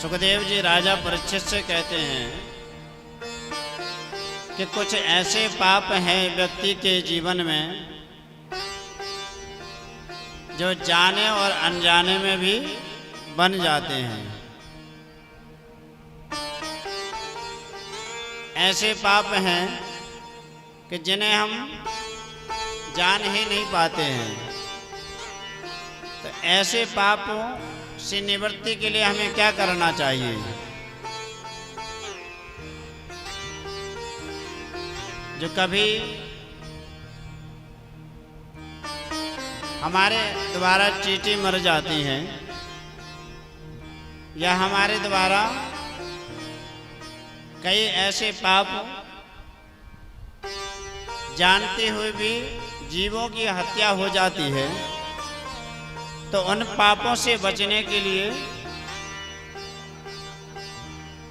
सुखदेव जी राजा परीक्षित से कहते हैं कि कुछ ऐसे पाप हैं व्यक्ति के जीवन में जो जाने और अनजाने में भी बन जाते हैं। ऐसे पाप हैं कि जिन्हें हम जान ही नहीं पाते हैं। तो ऐसे पापों से निवृत्ति के लिए हमें क्या करना चाहिए? जो कभी हमारे द्वारा चींटी मर जाती हैं या हमारे द्वारा कई ऐसे पाप जानते हुए भी जीवों की हत्या हो जाती है, तो उन पापों से बचने के लिए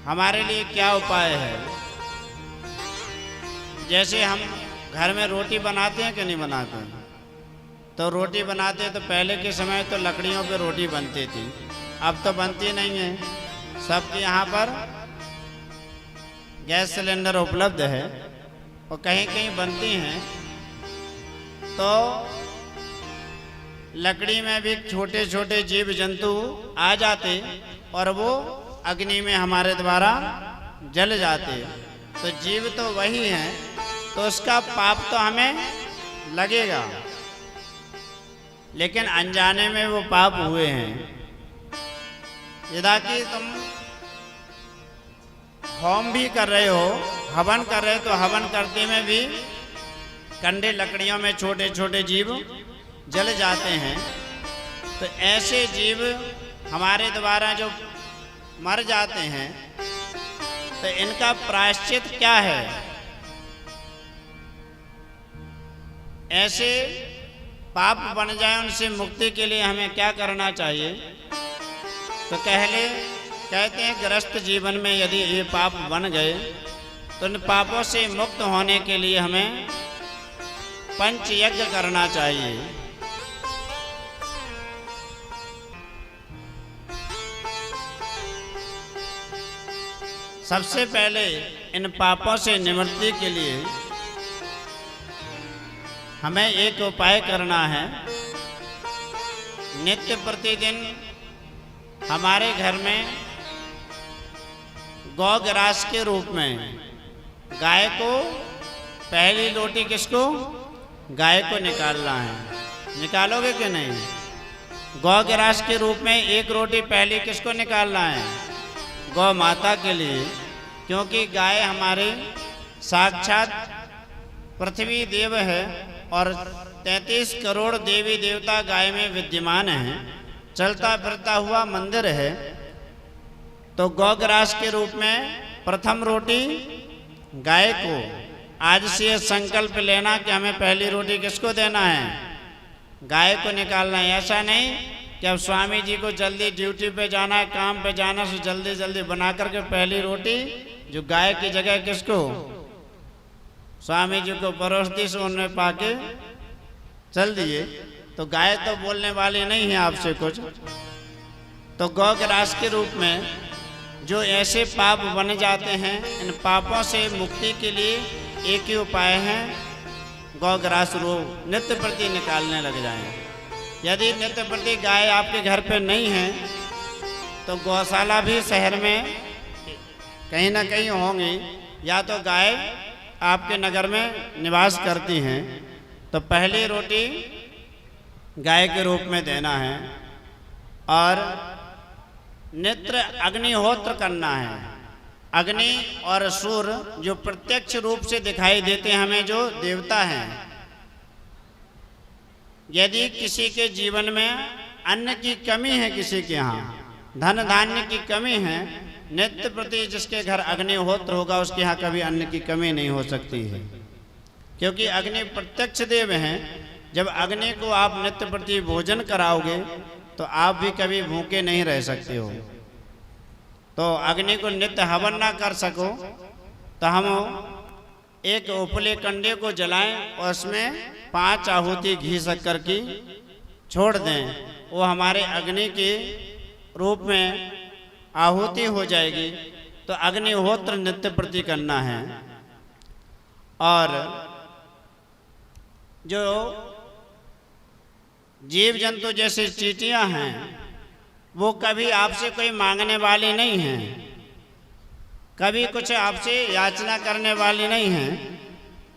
हमारे लिए क्या उपाय है? जैसे हम घर में रोटी बनाते हैं कि नहीं बनाते हैं? तो रोटी बनाते तो पहले के समय तो लकड़ियों पे रोटी बनती थी, अब तो बनती नहीं है। सबके यहाँ पर गैस सिलेंडर उपलब्ध है और कहीं कहीं बनती हैं। तो लकड़ी में भी छोटे छोटे जीव जंतु आ जाते और वो अग्नि में हमारे द्वारा जल जाते। तो जीव तो वही हैं, तो उसका पाप तो हमें लगेगा, लेकिन अनजाने में वो पाप हुए हैं। यदा कि तुम होम भी कर रहे हो, हवन कर रहे हो, तो हवन करते में भी कंडे लकड़ियों में छोटे छोटे जीव जल जाते हैं। तो ऐसे जीव हमारे द्वारा जो मर जाते हैं, तो इनका प्रायश्चित क्या है? ऐसे पाप बन जाए उनसे मुक्ति के लिए हमें क्या करना चाहिए? तो कहते हैं गृहस्थ जीवन में यदि ये पाप बन गए तो उन पापों से मुक्त होने के लिए हमें पंच यज्ञ करना चाहिए। सबसे पहले इन पापों से निवृत्ति के लिए हमें एक उपाय करना है। नित्य प्रतिदिन हमारे घर में गौग्रास के रूप में गाय को पहली रोटी किसको? गाय को निकालना है। निकालोगे कि नहीं? गौग्रास के रूप में एक रोटी पहली किसको निकालना है? गौ माता के लिए, क्योंकि गाय हमारे साक्षात पृथ्वी देव है और 33 करोड़ देवी देवता गाय में विद्यमान हैं। चलता फिरता हुआ मंदिर है। तो गौग्रास के रूप में प्रथम रोटी गाय को, आज से संकल्प लेना कि हमें पहली रोटी किसको देना है? गाय को निकालना है। ऐसा नहीं कि अब स्वामी जी को जल्दी ड्यूटी पे जाना है, काम पे जाना, सो जल्दी जल्दी बना करके पहली रोटी जो गाय की जगह किसको? स्वामी जी को परोस दी, सो उन्हें पाके चल दिए। तो गाय तो बोलने वाली नहीं है आपसे कुछ। तो गौग्रास के रूप में जो ऐसे पाप बन जाते हैं, इन पापों से मुक्ति के लिए एक ही उपाय है, गौग्रास रोग नित्य प्रति निकालने लग जाएं। यदि नित्य प्रति गाय आपके घर पे नहीं है तो गौशाला भी शहर में कहीं ना कहीं होंगी, या तो गाय आपके नगर में निवास करती हैं। तो पहली रोटी गाय के रूप में देना है और नित्य अग्निहोत्र करना है। अग्नि और सूर्य जो प्रत्यक्ष रूप से दिखाई देते हैं हमें, जो देवता हैं। यदि किसी के जीवन में अन्न की कमी है, किसी के यहाँ धन धान्य की कमी है, नित्य प्रति जिसके घर अग्निहोत्र होगा उसके यहाँ कभी अन्न की कमी नहीं हो सकती है, क्योंकि अग्नि प्रत्यक्ष देव हैं। जब अग्नि को आप नित्य प्रति भोजन कराओगे तो आप भी कभी भूखे नहीं रह सकते हो। तो अग्नि को नित्य हवन ना कर सको तो हम एक उपले कंडे को जलाएं और उसमें 5 आहुति घी शक्कर की छोड़ दें। वो हमारे अग्नि के रूप में आहुति हो जाएगी तो अग्निहोत्र नित्य प्रति करना है। और जो जीव जंतु जैसे चींटियां हैं वो कभी आपसे कोई मांगने वाली नहीं हैं, कभी कुछ आपसे याचना करने वाली नहीं हैं।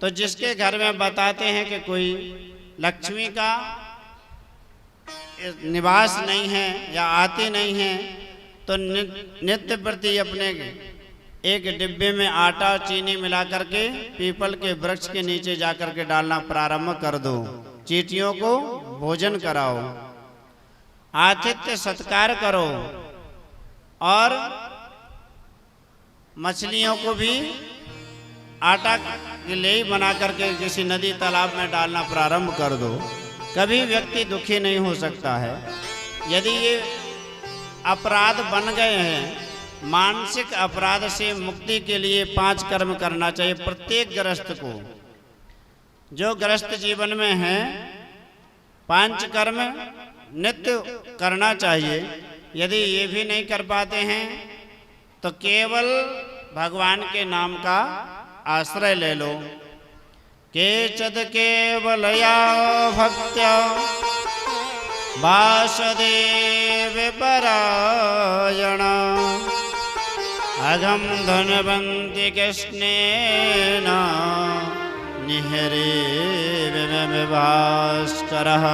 तो जिसके घर में बताते हैं कि कोई लक्ष्मी का निवास नहीं है या आती नहीं है तो नित्य प्रति अपने एक डिब्बे में आटा और चीनी मिला करके पीपल के वृक्ष के नीचे जाकर के डालना प्रारंभ कर दो। चींटियों को भोजन कराओ, आतिथ्य सत्कार करो और मछलियों को भी आटा के लिए बना करके किसी नदी तालाब में डालना प्रारंभ कर दो। कभी व्यक्ति दुखी नहीं हो सकता है। यदि ये अपराध बन गए हैं, मानसिक अपराध से मुक्ति के लिए 5 कर्म करना चाहिए प्रत्येक गृहस्थ को। जो गृहस्थ जीवन में है 5 कर्म नित्य करना चाहिए। यदि ये भी नहीं कर पाते हैं तो केवल भगवान के नाम का आश्रय ले लो। केचद केवलया भक्त्या वासुदेव परायण अघम धनवन्ति कृष्णेन निहरे भास्करः।